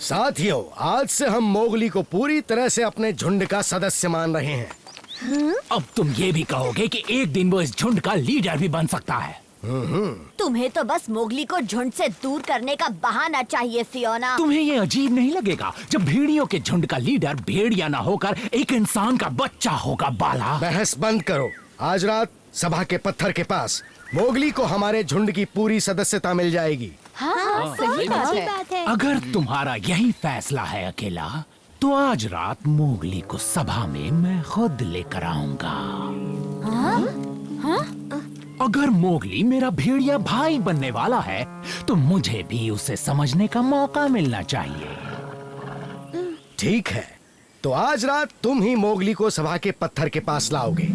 साथियों, आज से हम मोगली को पूरी तरह से अपने झुंड का सदस्य मान रहे हैं। अब तुम ये भी कहोगे कि एक दिन वो इस झुंड का लीडर भी बन सकता है। तुम्हें तो बस मोगली को झुंड से दूर करने का बहाना चाहिए फियोना। तुम्हें ये अजीब नहीं लगेगा जब भेड़ियों के झुंड का लीडर भेड़िया ना होकर एक इंसान का बच्चा होगा? बाला, बहस बंद करो। आज रात सभा के पत्थर के पास मोगली को हमारे झुंड की पूरी सदस्यता मिल जाएगी। हाँ, सही बात है। अगर तुम्हारा यही फैसला है अकेला, तो आज रात मोगली को सभा में मैं खुद लेकर आऊंगा। अगर मोगली मेरा भेड़िया भाई बनने वाला है, तो मुझे भी उसे समझने का मौका मिलना चाहिए। ठीक है, तो आज रात तुम ही मोगली को सभा के पत्थर के पास लाओगे।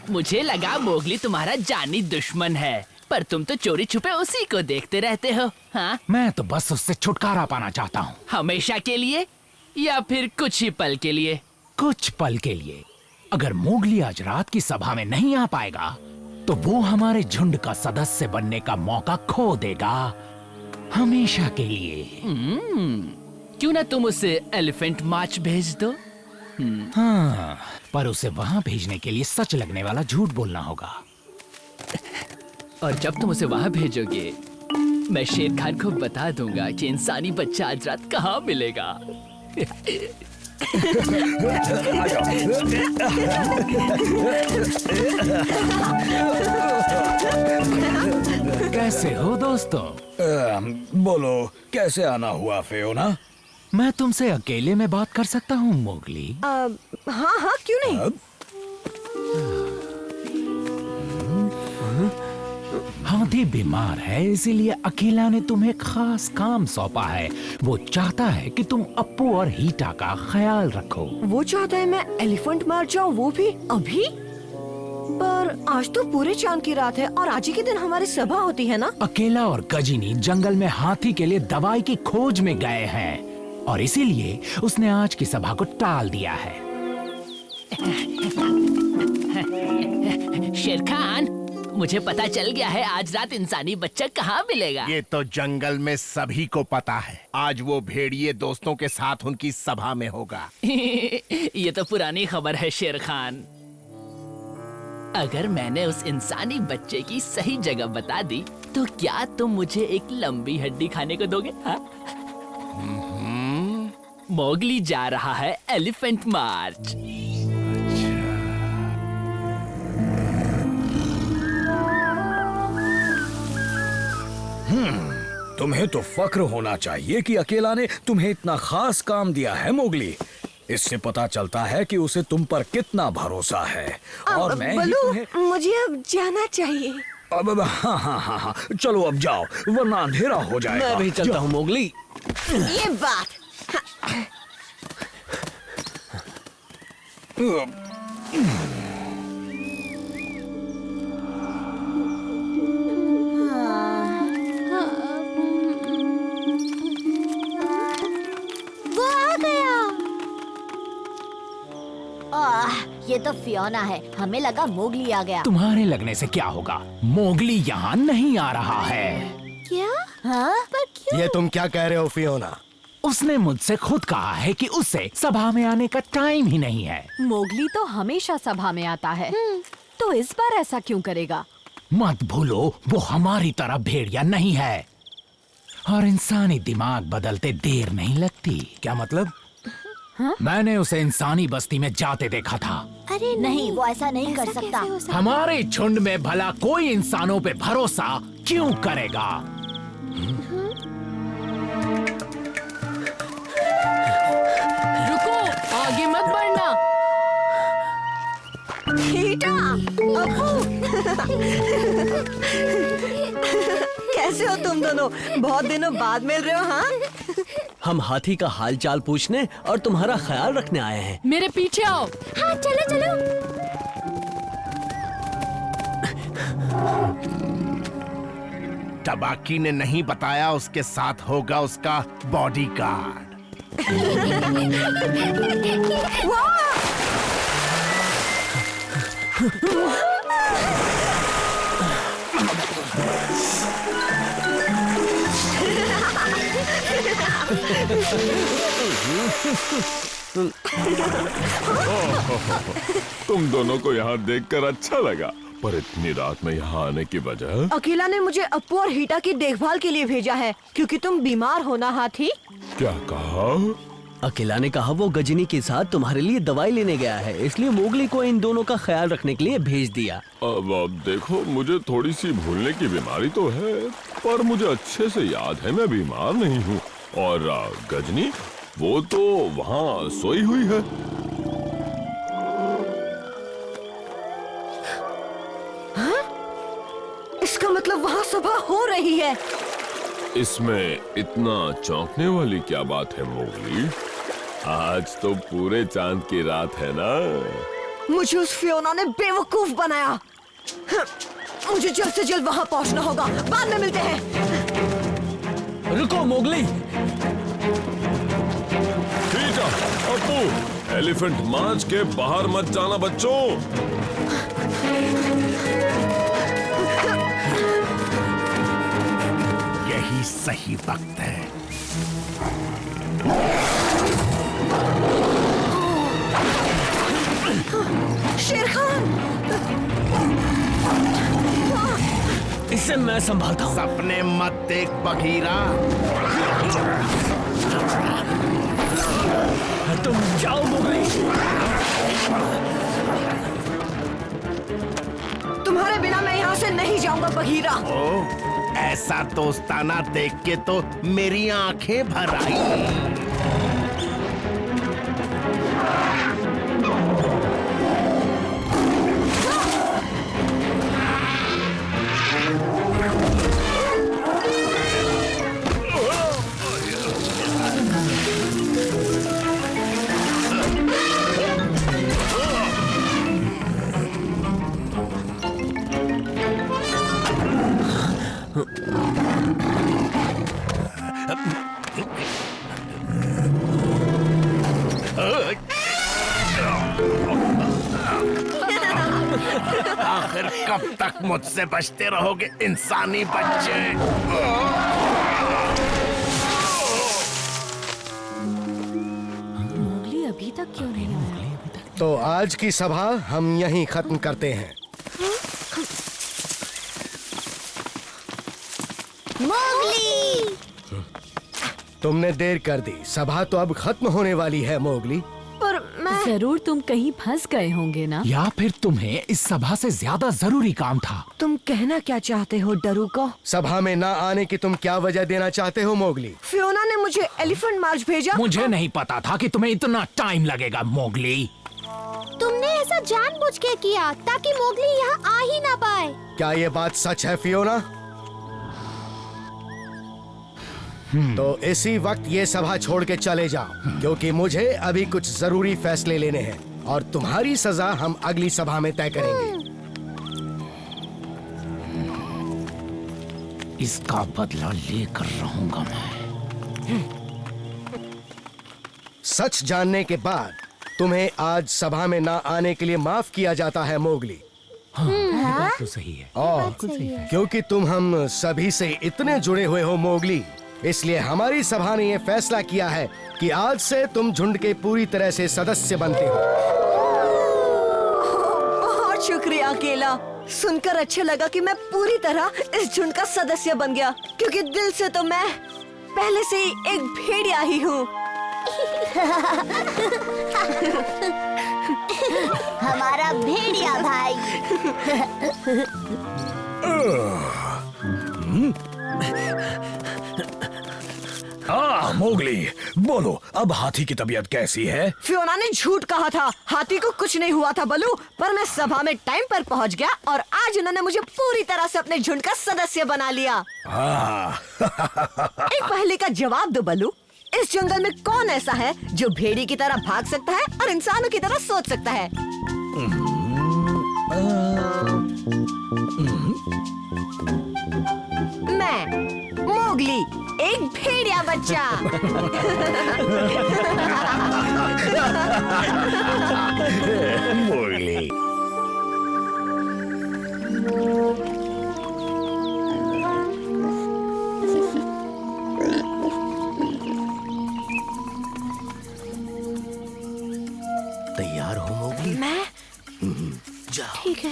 मुझे लगा मोगली तुम्हारा जानी दुश्मन है, पर तुम तो चोरी छुपे उसी को देखते रहते हो। हाँ, मैं तो बस उससे छुटकारा पाना चाहता हूँ। हमेशा के लिए या फिर कुछ ही पल के लिए? कुछ पल के लिए। अगर मोगली आज रात की सभा में नहीं आ पाएगा, तो वो हमारे झुंड का सदस्य बनने का मौका खो देगा, हमेशा के लिए। क्यों ना तुम उसे एलिफेंट मार्च भेज दो? हाँ, पर उसे वहाँ भेजने के लिए सच लगने वाला झूठ बोलना होगा। और जब तुम उसे वहाँ भेजोगे, मैं शेर खान को बता दूंगा कि इंसानी बच्चा आज रात कहाँ मिलेगा। कैसे हो दोस्तों? बोलो, कैसे आना हुआ फियोना? मैं तुमसे अकेले में बात कर सकता हूँ मोगली? हाँ, क्यों नहीं? हाथी बीमार है, इसीलिए अकेला ने तुम्हें खास काम सौंपा है। वो चाहता है कि तुम अप्पू और हीटा का ख्याल रखो। वो चाहता है मैं एलिफेंट मार जाऊँ, वो भी अभी? पर आज तो पूरे चांद की रात है और आज ही के दिन हमारी सभा होती है ना? अकेला और गजिनी जंगल में हाथी के लिए दवाई की खोज में गए हैं, और इसीलिए उसने आज की सभा को टाल दिया है। शेर खान, मुझे पता चल गया है आज रात इंसानी बच्चा कहाँ मिलेगा। ये तो जंगल में सभी को पता है। आज वो भेड़िए दोस्तों के साथ उनकी सभा में होगा। ये तो पुरानी खबर है शेर खान। अगर मैंने उस इंसानी बच्चे की सही जगह बता दी, तो क्या तुम मुझे एक लंबी हड्डी खाने को दोगे? हाँ? मोगली जा रहा है एलिफेंट मार्च। तुम्हें तो फक्र होना चाहिए कि अकेला ने तुम्हें इतना खास काम दिया है मोगली। इससे पता चलता है कि उसे तुम पर कितना भरोसा है। और मैं ही तुम्हें... मुझे अब जाना चाहिए। अब हाँ, चलो अब जाओ, वरना अंधेरा हो जाएगा। मैं भी चलता हूँ मोगली। ये बात वो आ गया। ये तो फियोना है। हमें लगा मोगली आ गया। तुम्हारे लगने से क्या होगा? मोगली यहाँ नहीं आ रहा है। क्या? हाँ? पर क्यों? ये तुम क्या कह रहे हो फियोना? उसने मुझसे खुद कहा है कि उसे सभा में आने का टाइम ही नहीं है। मोगली तो हमेशा सभा में आता है, तो इस बार ऐसा क्यों करेगा? मत भूलो, वो हमारी तरह भेड़िया नहीं है, और इंसानी दिमाग बदलते देर नहीं लगती। क्या मतलब? हाँ? मैंने उसे इंसानी बस्ती में जाते देखा था। अरे नहीं, वो ऐसा नहीं कर सकता। हमारे झुंड में भला कोई इंसानों पे भरोसा क्यों करेगा? रुको, आगे मत बढ़ना। हीटा, अप्पू। कैसे हो तुम दोनों? बहुत दिनों बाद मिल रहे हो। हाँ, हम हाथी का हालचाल पूछने और तुम्हारा ख्याल रखने आए हैं। मेरे पीछे आओ। हाँ, चलो चलो। तबाकी ने नहीं बताया उसके साथ होगा उसका बॉडीगार्ड। तुम दोनों को यहाँ देखकर अच्छा लगा, पर इतनी रात में यहाँ आने की वजह? अकेला ने मुझे अप्पू और हीटा की देखभाल के लिए भेजा है, क्योंकि तुम बीमार हो ना हाथी। क्या कहा? अकेला ने कहा वो गजनी के साथ तुम्हारे लिए दवाई लेने गया है, इसलिए मोगली को इन दोनों का ख्याल रखने के लिए भेज दिया। अब देखो, मुझे थोड़ी सी भूलने की बीमारी तो है, पर मुझे अच्छे से याद है मैं बीमार नहीं हूँ। और गजनी वो तो वहाँ सोई हुई है। इसका मतलब वहाँ सुबह हो रही है। इसमें इतना चौंकने वाली क्या बात है मोगली? आज तो पूरे चांद की रात है ना। मुझे उस फियोना ने बेवकूफ बनाया। मुझे जल्द से जल्द वहाँ पहुँचना होगा। बाद में मिलते हैं। रुको मोगली। हीटा, अप्पू, एलिफेंट मार्च के बाहर मत जाना बच्चों। यही सही वक्त है। शेर खान, इसे मैं संभालता हूँ। सपने मत देख बघीरा। तुम जाओ मोगली। तुम्हारे बिना मैं यहाँ से नहीं जाऊंगा बघीरा। ओ, ऐसा दोस्ताना देख के तो मेरी आंखें भर आई। आखिर कब तक मुझसे बचते रहोगे इंसानी बच्चे? मोगली अभी तक क्यों नहीं आया? तो आज की सभा हम यहीं खत्म करते हैं। मोगली! तुमने देर कर दी। सभा तो अब खत्म होने वाली है मोगली। पर मैं जरूर तुम कहीं फंस गए होंगे ना? या फिर तुम्हें इस सभा से ज्यादा जरूरी काम था? तुम कहना क्या चाहते हो डरू को? सभा में ना आने की तुम क्या वजह देना चाहते हो मोगली? फियोना ने मुझे एलिफेंट मार्च भेजा। मुझे नहीं पता था कि तुम्हें इतना टाइम लगेगा मोगली। तुमने ऐसा जानबूझ के किया ताकि मोगली यहाँ आ ही ना पाए। क्या ये बात सच है फियोना? तो इसी वक्त ये सभा छोड़ के चले जाओ, क्योंकि मुझे अभी कुछ जरूरी फैसले लेने हैं और तुम्हारी सजा हम अगली सभा में तय करेंगे। इसका बदला लेकर रहूंगा मैं। सच जानने के बाद तुम्हें आज सभा में ना आने के लिए माफ किया जाता है मोगली। बात तो सही है। और क्योंकि तुम हम सभी से इतने जुड़े हुए हो मोगली, इसलिए हमारी सभा ने यह फैसला किया है कि आज से तुम झुंड के पूरी तरह से सदस्य बनते हो। बहुत शुक्रिया अकेला। सुनकर अच्छा लगा कि मैं पूरी तरह इस झुंड का सदस्य बन गया, क्योंकि दिल से तो मैं पहले से ही एक भेड़िया ही हूँ। हमारा भेड़िया भाई। मोगली, बोलो अब हाथी की तबीयत कैसी है? फियोना ने झूठ कहा था, हाथी को कुछ नहीं हुआ था बलू, पर मैं सभा में टाइम पर पहुंच गया और आज उन्होंने मुझे पूरी तरह से अपने झुंड का सदस्य बना लिया। एक पहेली का जवाब दो बलू। इस जंगल में कौन ऐसा है जो भेड़ी की तरह भाग सकता है और इंसानों की तरह सोच सकता है? मैं मोगली, एक भेड़िया बच्चा। मोगली, तैयार हो मोगली? मैं जाओ। ठीक है।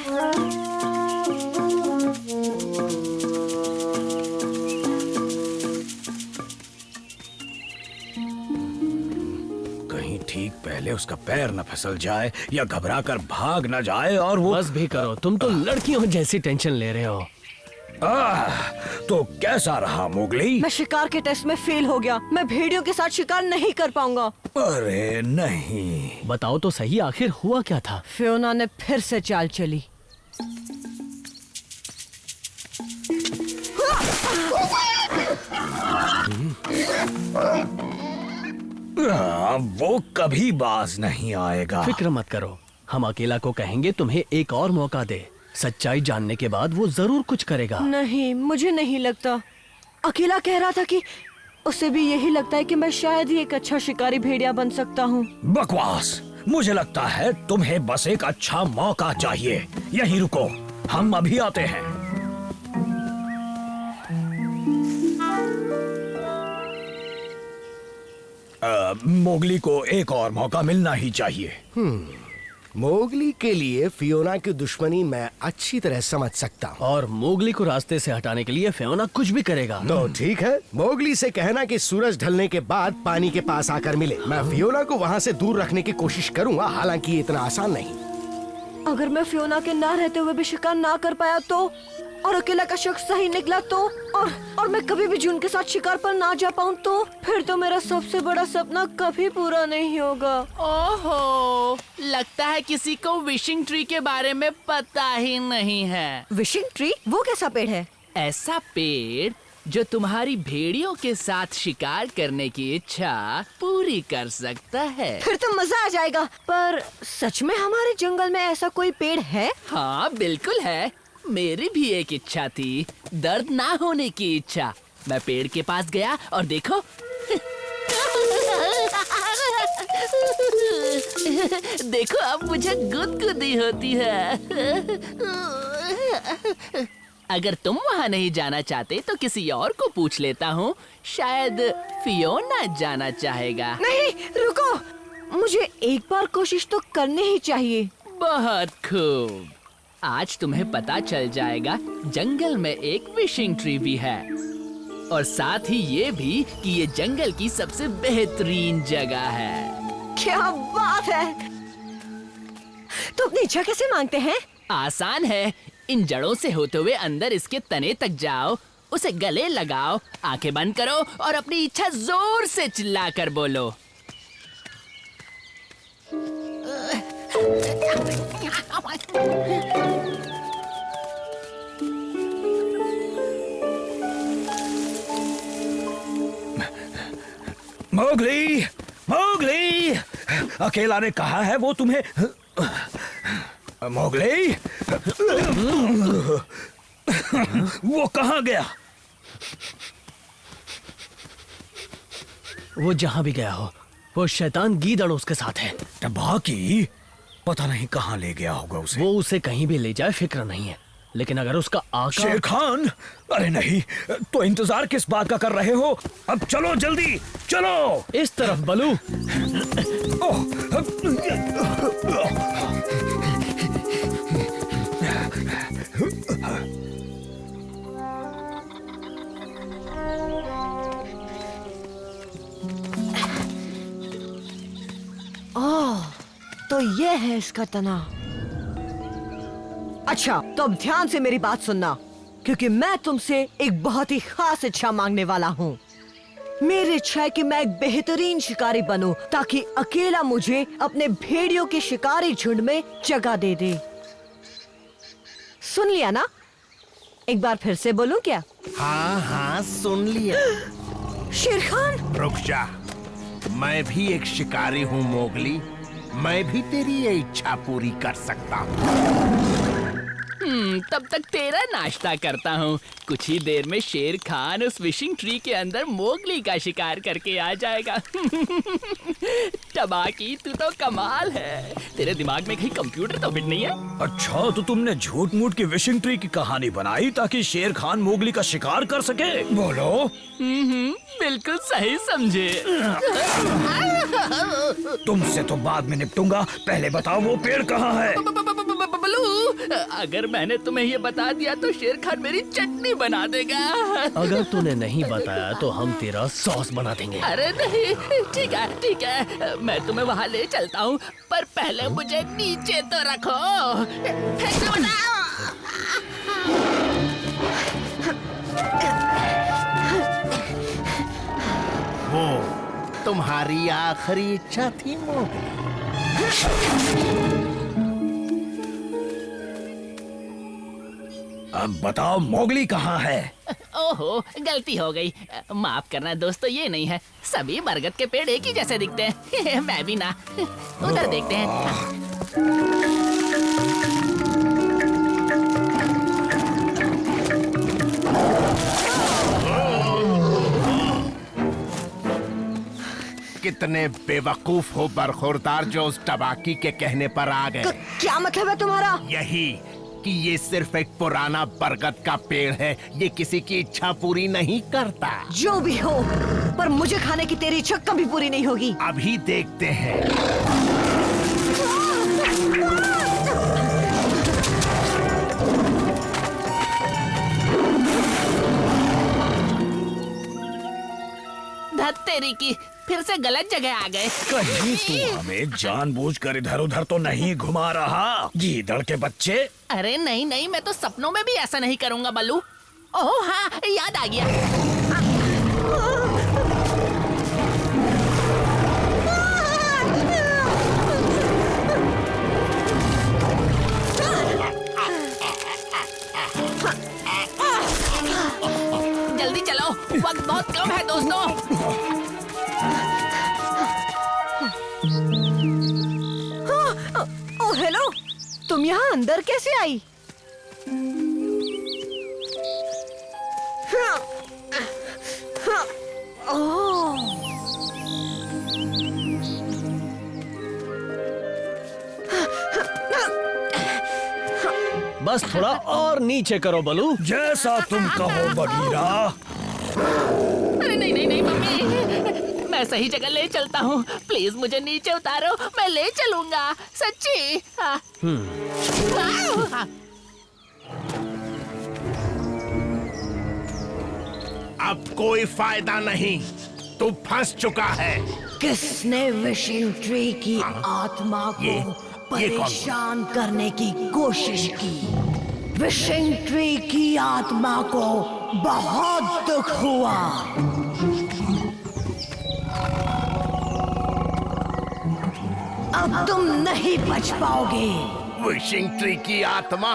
कहीं ठीक पहले उसका पैर न फिसल जाए या घबरा कर भाग न जाए और वो बस भी करो, तुम तो लड़कियों जैसी टेंशन ले रहे हो। तो कैसा रहा मोगली? मैं शिकार के टेस्ट में फेल हो गया। मैं भेड़ियों के साथ शिकार नहीं कर पाऊंगा। अरे नहीं। बताओ तो सही, आखिर हुआ क्या था? फियोना ने फिर से चाल चली। वो कभी बाज नहीं आएगा। फिक्र मत करो, हम अकेला को कहेंगे तुम्हें एक और मौका दे। सच्चाई जानने के बाद वो जरूर कुछ करेगा। नहीं, मुझे नहीं लगता। अकेला कह रहा था कि उसे भी यही लगता है कि मैं शायद ही एक अच्छा शिकारी भेड़िया बन सकता हूँ। बकवास। मुझे लगता है तुम्हें बस एक अच्छा मौका चाहिए। यहीं रुको, हम अभी आते हैं। मोगली को एक और मौका मिलना ही चाहिए। मोगली के लिए फियोना की दुश्मनी मैं अच्छी तरह समझ सकता हूँ। और मोगली को रास्ते से हटाने के लिए फियोना कुछ भी करेगा। तो ठीक है, मोगली से कहना कि सूरज ढलने के बाद पानी के पास आकर मिले। मैं फियोना को वहाँ से दूर रखने की कोशिश करूँगा, हालांकि ये इतना आसान नहीं। अगर मैं फियोना के ना रहते हुए भी शिकार ना कर पाया तो, और अकेला का शख्स सही निकला तो, और मैं कभी भी जून के साथ शिकार पर ना जा पाऊँ तो, फिर तो मेरा सबसे बड़ा सपना कभी पूरा नहीं होगा। ओहो, लगता है किसी को विशिंग ट्री के बारे में पता ही नहीं है। Wishing tree? वो कैसा पेड़ है? ऐसा पेड़ जो तुम्हारी भेड़ियों के साथ शिकार करने की इच्छा पूरी कर सकता है। फिर तो मजा आ जाएगा। पर सच में हमारे जंगल में ऐसा कोई पेड़ है? हाँ बिल्कुल है। मेरी भी एक इच्छा थी, दर्द ना होने की इच्छा। मैं पेड़ के पास गया और देखो देखो अब मुझे गुदगुदी होती है। अगर तुम वहाँ नहीं जाना चाहते तो किसी और को पूछ लेता हूँ, शायद फियोना जाना चाहेगा। नहीं, रुको, मुझे एक बार कोशिश तो करनी ही चाहिए। बहुत खूब, आज तुम्हें पता चल जाएगा जंगल में एक विशिंग ट्री भी है, और साथ ही ये भी कि ये जंगल की सबसे बेहतरीन जगह है। क्या बात है! तो अपनी इच्छा कैसे मांगते हैं? आसान है, इन जड़ों से होते हुए अंदर इसके तने तक जाओ, उसे गले लगाओ, आंखें बंद करो और अपनी इच्छा जोर से चिल्लाकर बोलो। मोगली, मोगली, अकेला ने कहा है वो तुम्हें। मोगली, वो कहाँ गया? वो जहाँ भी गया हो, वो शैतान गीदड़ उसके साथ है। बाकी पता नहीं कहाँ ले गया होगा उसे। वो उसे कहीं भी ले जाए फिक्र नहीं है, लेकिन अगर उसका आका... शेर खान, अरे नहीं, तो इंतजार किस बात का कर रहे हो? अब चलो जल्दी, चलो इस तरफ बलू। ओह, तो ये है इसका तना। अच्छा, तो अब ध्यान से मेरी बात सुनना, क्योंकि मैं तुमसे एक बहुत ही खास इच्छा मांगने वाला हूँ। मेरी इच्छा है कि मैं एक बेहतरीन शिकारी बनूं, ताकि अकेला मुझे अपने भेड़ियों के शिकारी झुंड में जगह दे दे। सुन लिया ना? एक बार फिर से बोलूं क्या? हाँ हाँ, सुन लिया। शेर खान, रुक जा, मैं भी एक शिकारी हूँ मोगली। मैं भी तेरी ये इच्छा पूरी कर सकता हूँ। तब तक तेरा नाश्ता करता हूँ। कुछ ही देर में शेर खान उस विशिंग ट्री के अंदर मोगली का शिकार करके आ जाएगा। टबाकी, तू तो कमाल है। तेरे दिमाग में कहीं कंप्यूटर तो फिट नहीं है? अच्छा, तो तुमने झूठ मूठ की विशिंग ट्री की कहानी बनाई ताकि शेर खान मोगली का शिकार कर सके? बोलो। बिल्कुल सही समझे। तुमसे तो बाद में निपटूंगा, पहले बताओ वो पेड़ कहाँ है? बलू, अगर मैंने तुम्हें ये बता दिया तो शेर खान मेरी चटनी बना देगा। अगर तूने नहीं बताया तो हम तेरा सॉस बना देंगे। अरे नहीं, ठीक है, मैं तुम्हें वहाँ ले चलता हूँ, पर पहले मुझे नीचे तो रखो। वो तुम्हारी आखिरी इच्छा थी मोगली? अब बताओ मोगली कहाँ है? ओहो, गलती हो गई। माफ करना दोस्तों, ये नहीं है। सभी बरगद के पेड़ एक ही जैसे दिखते हैं। मैं भी ना। उधर देखते हैं। कितने बेवकूफ हो बरखुरदार जो उस टबाकी के कहने पर आ गए। क्या मतलब है तुम्हारा? यही कि ये सिर्फ एक पुराना बरगद का पेड़ है, ये किसी की इच्छा पूरी नहीं करता। जो भी हो, पर मुझे खाने की तेरी इच्छा कभी पूरी नहीं होगी। अभी देखते हैं। धत तेरी की, फिर से गलत जगह आ गए। कहीं तू हमें जानबूझकर इधर उधर तो नहीं घुमा रहा, गीदड़ के बच्चे? अरे नहीं, मैं तो सपनों में भी ऐसा नहीं करूँगा बल्लू। ओह हाँ, याद आ गया। जल्दी चलो, वक्त बहुत कम है दोस्तों। ओह हेलो, तुम यहाँ अंदर कैसे आई? बस थोड़ा और नीचे करो बलू। जैसा तुम कहो बगीरा। अरे नहीं मम्मी, मैं सही जगह ले चलता हूँ। प्लीज मुझे नीचे उतारो, मैं ले चलूंगा, सच्ची। अब कोई फायदा नहीं, तू फंस चुका है। किसने विशिंग ट्री की आत्मा को परेशान करने की कोशिश की? विशिंग ट्री की आत्मा को बहुत दुख हुआ। अब तुम नहीं बच पाओगे। विशिंग ट्री की आत्मा,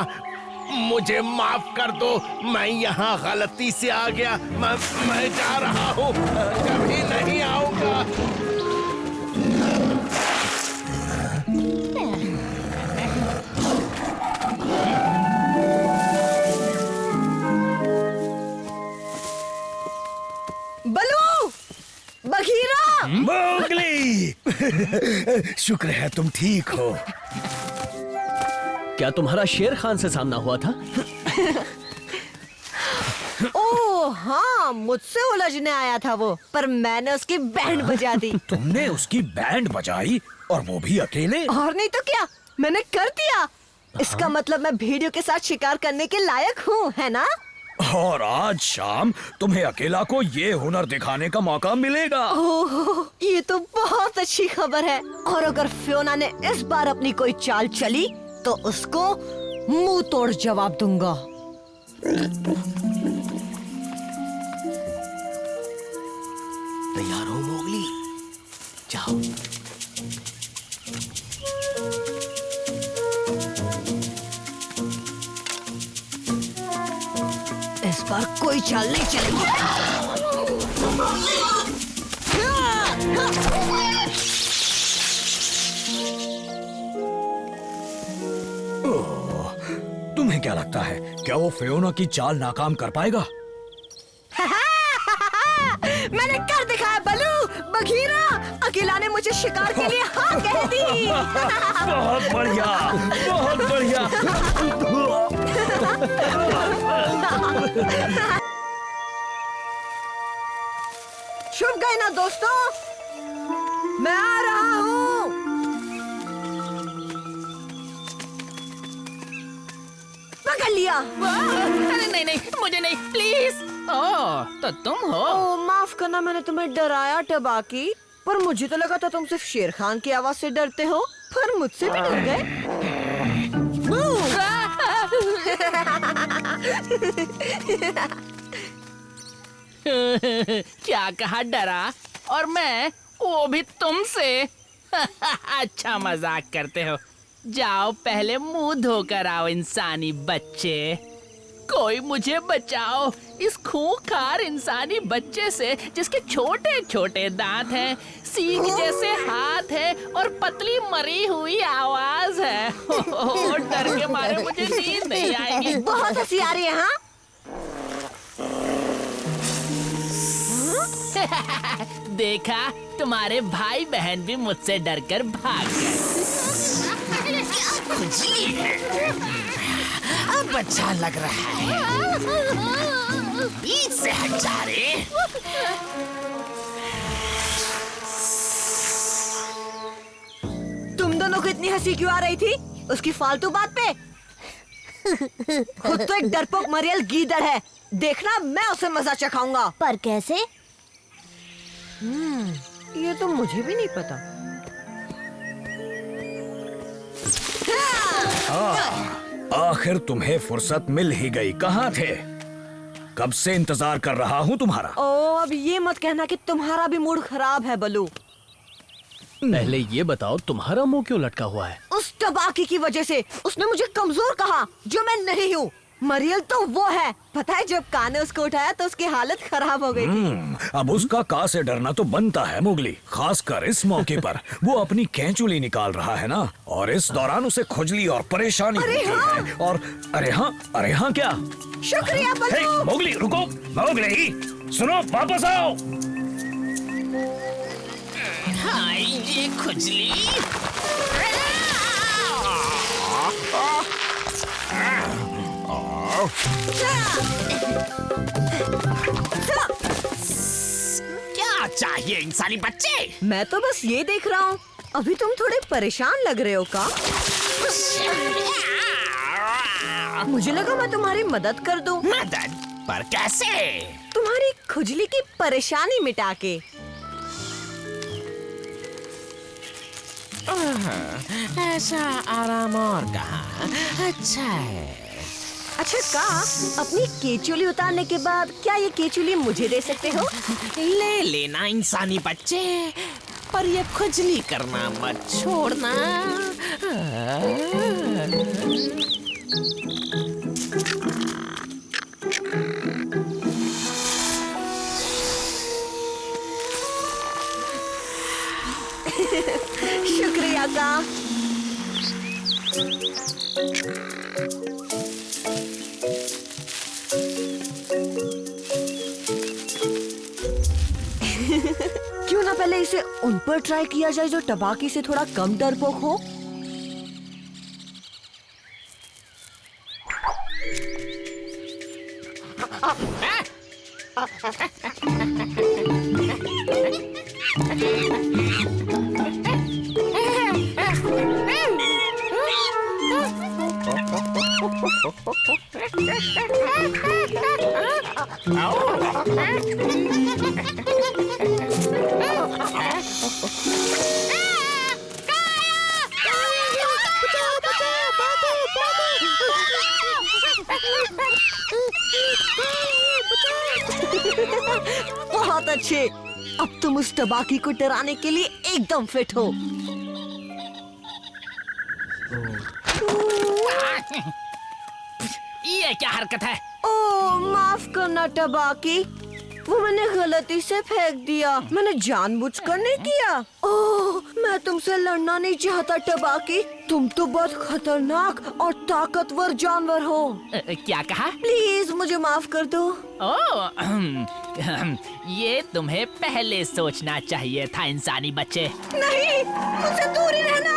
मुझे माफ कर दो, मैं यहाँ गलती से आ गया। मैं जा रहा हूँ, कभी नहीं आऊंगा। बलू, बघीरा, मोगली, शुक्र है तुम ठीक हो। क्या तुम्हारा शेर खान से सामना हुआ था? ओह हाँ, मुझसे उलझने आया था वो, पर मैंने उसकी बैंड बजा दी। तुमने उसकी बैंड बजाई, और वो भी अकेले? और नहीं तो क्या, मैंने कर दिया। इसका मतलब मैं भेड़ियों के साथ शिकार करने के लायक हूँ, है ना? और आज शाम तुम्हें अकेला को ये हुनर दिखाने का मौका मिलेगा। ओह, ये तो बहुत अच्छी खबर है। और अगर फियोना ने इस बार अपनी कोई चाल चली तो उसको मुंह तोड़ जवाब दूंगा। तैयार हो मोगली? जाओ। इस बार कोई चाल नहीं चलेगी। तुम्हें क्या लगता क्या वो फियोना की चाल नाकाम कर पाएगा? मैंने कर दिखाया बलू। बघीरा, अकेला ने मुझे शिकार के लिए हाँ कह दी। बहुत बढ़िया, बहुत बढ़िया। छुप गए ना दोस्तों, मैं आ रहा हूँ। पकड़ लिया। अरे नहीं नहीं, मुझे नहीं, प्लीज। ओह, तो तुम हो। ओ, माफ करना, मैंने तुम्हें डराया टबाकी, पर मुझे तो लगा था तुम सिर्फ शेर खान की आवाज से डरते हो, पर मुझसे भी डर गए। क्या कहा डरा, और मैं वो भी तुमसे। अच्छा मजाक करते हो। जाओ पहले मुंह धोकर आओ इंसानी बच्चे। कोई मुझे बचाओ इस खूंखार इंसानी बच्चे से, जिसके छोटे छोटे दांत हैं, सींग जैसे हाथ है और पतली मरी हुई आवाज है। डर के मारे मुझे नींद नहीं आएगी। बहुत हंसी आ रही है। हाँ, देखा, तुम्हारे भाई बहन भी मुझसे डरकर भाग गए। खुजली है, अब अच्छा लग रहा है। बीच से हट जा रे। तुम दोनों को इतनी हंसी क्यों आ रही थी उसकी फालतू बात पे? खुद तो एक डरपोक मरियल गीदड़ है, देखना मैं उसे मजा चखाऊंगा। पर कैसे? ये तो मुझे भी नहीं पता। आखिर तुम्हें फुर्सत मिल ही गई। कहाँ थे? कब से इंतजार कर रहा हूँ तुम्हारा। ओ, अब ये मत कहना कि तुम्हारा भी मूड खराब है बलू। पहले ये बताओ, तुम्हारा मुंह क्यों लटका हुआ है? उस टबाकी की वजह से। उसने मुझे कमजोर कहा, जो मैं नहीं हूँ। मरियल तो वो है, पता है, जब कान ने उसको उठाया तो उसकी हालत खराब हो गई थी। अब उसका का से डरना तो बनता है मोगली, खासकर इस मौके पर। वो अपनी कैंचुली निकाल रहा है ना, और इस दौरान उसे खुजली और परेशानी होती है। और अरे हाँ क्या? शुक्रिया बलू। मोगली रुको, मोगली सुनो, वापस आओ। हाय, ये खुजली। क्या चाहिए इंसानी बच्चे? मैं तो बस ये देख रहा हूँ। अभी तुम थोड़े परेशान लग रहे हो का? मुझे लगा मैं तुम्हारी मदद कर दूं। मदद? पर कैसे? तुम्हारी खुजली की परेशानी मिटा के। ऐसा आराम और कहाँ? अच्छा है। अच्छा का, अपनी केचुली उतारने के बाद क्या ये केचुली मुझे दे सकते हो? ले लेना इंसानी बच्चे, पर ये खुजली करना मत छोड़ना। शुक्रिया का। क्यों ना पहले इसे उन पर ट्राई किया जाए जो टबाकी से थोड़ा कम डरपोक हो। बहुत अच्छे, अब तुम उस टबाकी को डराने के लिए एकदम फिट हो। ये क्या हरकत है? ओ, माफ करना टबाकी, वो मैंने गलती से फेंक दिया। मैंने जानबूझकर नहीं किया। ओह, मैं तुमसे लड़ना नहीं चाहता टबाकी। तुम तो बहुत खतरनाक और ताकतवर जानवर हो। क्या कहा? प्लीज मुझे माफ कर दो। ये तुम्हें पहले सोचना चाहिए था इंसानी बच्चे। नहीं, मुझसे दूर ही रहना।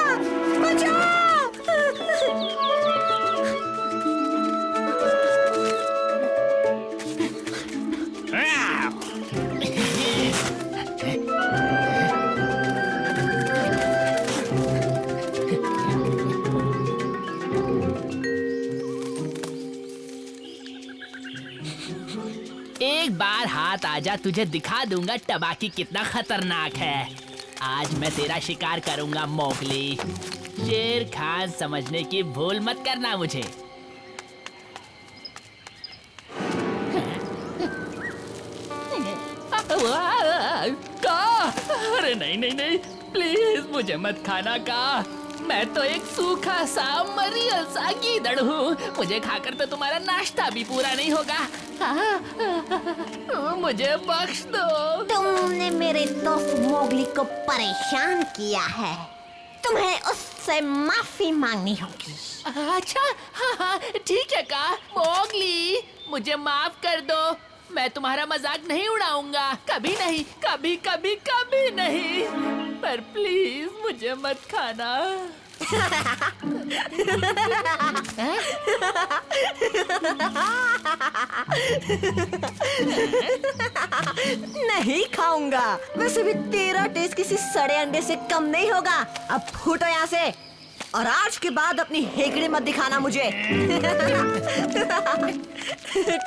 बचाओ। एक बार हाथ आजा, तुझे दिखा दूंगा टबाकी कितना खतरनाक है। आज मैं तेरा शिकार करूंगा मोगली। शेर खान समझने की भूल मत करना मुझे। का? अरे नहीं नहीं नहीं, प्लीज मुझे मत खाना का। मैं तो एक सूखा सा मरियल सा गीदड़ हूँ। मुझे खाकर तो तुम्हारा नाश्ता भी पूरा नहीं होगा। मुझे बख्श दो। तुमने मेरे दोस्त मोगली को परेशान किया है। तुम्हें उससे माफी मांगनी होगी। अच्छा, हाँ, ठीक है का मोगली, मुझे माफ कर दो। मैं तुम्हारा मजाक नहीं उड़ाऊंगा, कभी नहीं, कभी कभी कभी नहीं। पर प्लीज मुझे मत खाना। नहीं खाऊंगा। वैसे भी तेरा टेस्ट किसी सड़े अंडे से कम नहीं होगा। अब फूटो यहाँ से, और आज के बाद अपनी हेकड़ी मत दिखाना मुझे।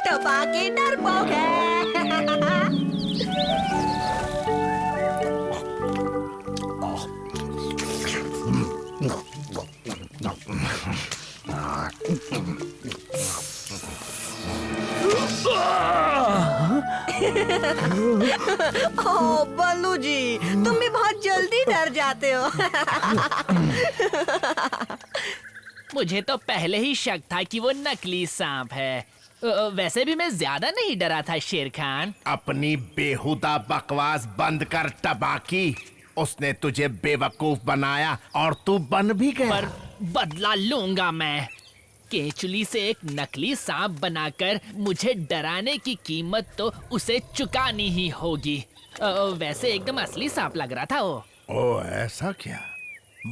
टपाकी डरपोक है। ओह बल्लू जी, तुम भी बहुत जल्दी डर जाते हो। मुझे तो पहले ही शक था कि वो नकली सांप है। वैसे भी मैं ज्यादा नहीं डरा था शेर खान। अपनी बेहुदा बकवास बंद कर टबाकी। उसने तुझे बेवकूफ बनाया और तू बन भी गया। पर बदला लूंगा मैं। केचुली से एक नकली सांप बनाकर मुझे डराने की कीमत तो उसे चुकानी ही होगी। वैसे एकदम असली सांप लग रहा था वो। ओ ऐसा क्या?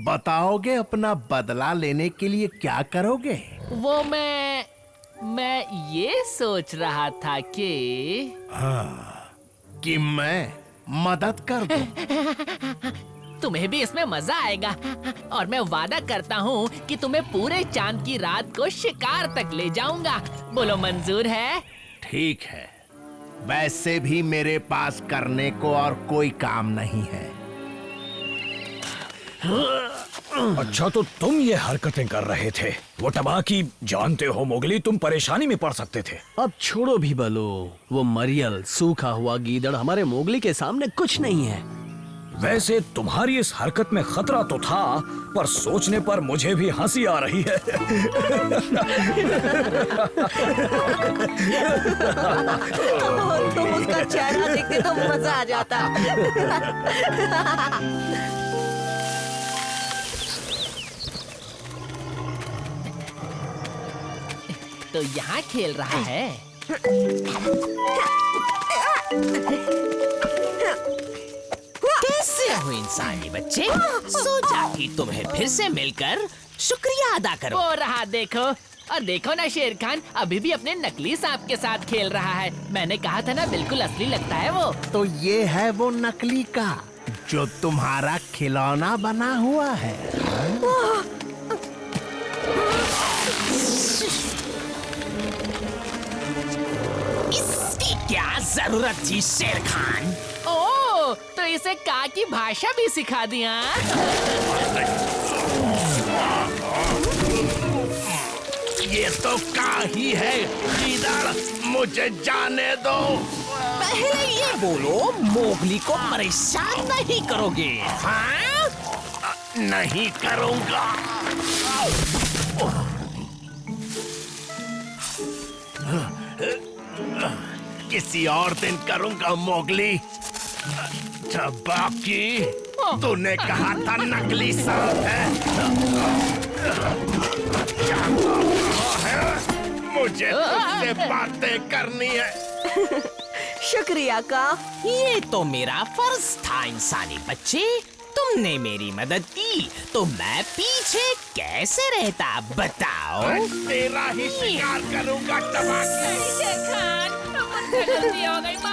बताओगे अपना बदला लेने के लिए क्या करोगे? वो मैं ये सोच रहा था कि कि मैं मदद कर दूं। तुम्हें भी इसमें मजा आएगा, और मैं वादा करता हूँ कि तुम्हें पूरे चांद की रात को शिकार तक ले जाऊंगा। बोलो मंजूर है? ठीक है। वैसे भी मेरे पास करने को और कोई काम नहीं है। अच्छा, तो तुम ये हरकतें कर रहे थे। वो टबाकी, जानते हो मोगली, तुम परेशानी में पड़ सकते थे। अब छोड़ो भी बलो। वो मरियल सूखा हुआ गीदड़ हमारे मोगली के सामने कुछ नहीं है। वैसे तुम्हारी इस हरकत में खतरा तो था, पर सोचने पर मुझे भी हंसी आ रही है। तुम उसका चेहरा देखते तो मजा आ जाता। तो यहाँ खेल रहा है। कैसे हो इंसानी बच्चे? सोचा कि तुम्हें फिर से मिलकर शुक्रिया अदा करो। वो रहा देखो, और देखो ना शेर खान अभी भी अपने नकली सांप के साथ खेल रहा है। मैंने कहा था ना, बिल्कुल असली लगता है वो। तो ये है वो नकली का जो तुम्हारा खिलौना बना हुआ है। इसकी क्या जरूरत थी शेर खान? ओह, तो इसे का की भाषा भी सिखा दिया। ये तो का ही है। गीदड़, मुझे जाने दो। पहले ये बोलो, मोगली को परेशान नहीं करोगे? हाँ? नहीं करूंगा। किसी और दिन करूंगा मोगली। बाकी तूने कहा था नकली सांप है। क्या है? मुझे तुझसे बातें करनी है। शुक्रिया का। ये तो मेरा फर्ज था इंसानी बच्चे। तुमने मेरी मदद की तो मैं पीछे कैसे रहता बताओ। तेरा ही शिकार करूंगा। गलती हो गई।